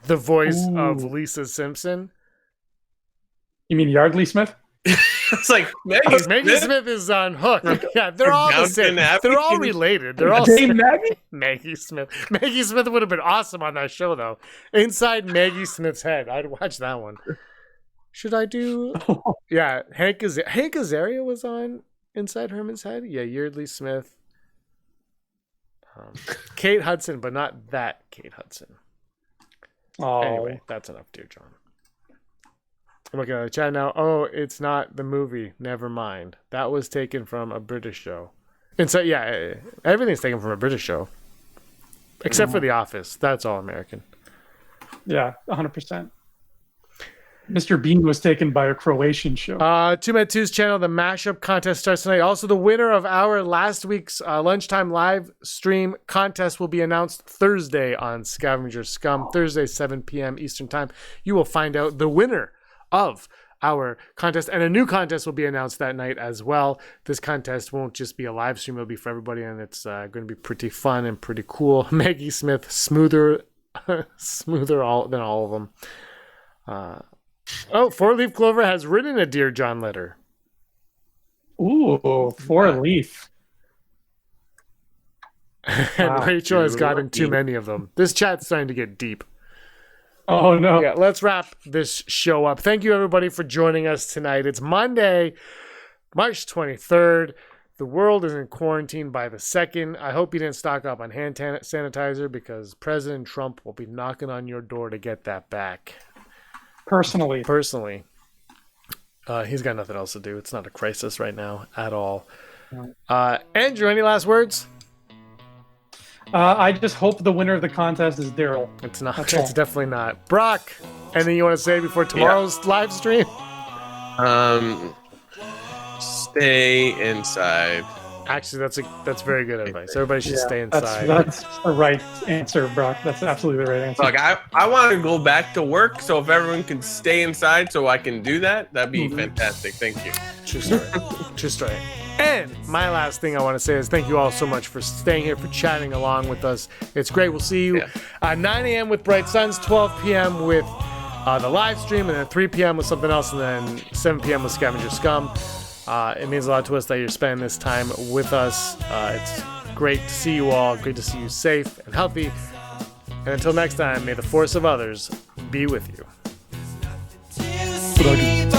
The voice of Lisa Simpson. You mean Yardley Smith? It's like Maggie Smith is on Hook. Yeah, they're all the same. They're all related. They're all Maggie Smith. Maggie Smith would have been awesome on that show, though. Inside Maggie Smith's head. I'd watch that one. Should I do? Yeah, Hank Azaria was on Inside Herman's Head. Yeah, Yeardley Smith. Kate Hudson, but not that Kate Hudson. Oh. Anyway, that's enough, Dear John. I'm looking at the chat now. Oh, it's not the movie. Never mind. That was taken from a British show. And so, yeah, everything's taken from a British show. Except for The Office. That's all American. Yeah, 100%. Mr. Bean was taken by a Croatian show. 2med2's channel, the mashup contest starts tonight. Also, the winner of our last week's lunchtime live stream contest will be announced Thursday on Scavenger Scum. Thursday, 7 p.m. Eastern Time. You will find out the winner of our contest, and a new contest will be announced that night as well. This contest won't just be a live stream, it'll be for everybody, and it's going to be pretty fun and pretty cool. Maggie Smith, smoother than all of them. 4-Leaf Clover has written a Dear John letter. Ooh, 4-Leaf. And Rachel has gotten too many of them. This chat's starting to get deep. Oh, no. Yeah, let's wrap this show up. Thank you, everybody, for joining us tonight. It's Monday, March 23rd. The world is in quarantine by the second. I hope you didn't stock up on hand sanitizer because President Trump will be knocking on your door to get that back. Personally. He's got nothing else to do. It's not a crisis right now at all. Andrew, any last words? I just hope the winner of the contest is Daryl. It's not. It's definitely not. Brock, anything you want to say before tomorrow's live stream? Stay inside. Actually, that's very good advice. Everybody should stay inside. That's the right answer, Brock. That's absolutely the right answer. Look, I want to go back to work, so if everyone can stay inside so I can do that, that'd be fantastic. Thank you. True story. True story. And my last thing I want to say is thank you all so much for staying here, for chatting along with us. It's great. We'll see you 9 a.m. with Bright Suns, 12 p.m. with the live stream, and then 3 p.m. with something else, and then 7 p.m. with Scavenger Scum. It means a lot to us that you're spending this time with us. It's great to see you all. Great to see you safe and healthy. And until next time, may the force of others be with you. To see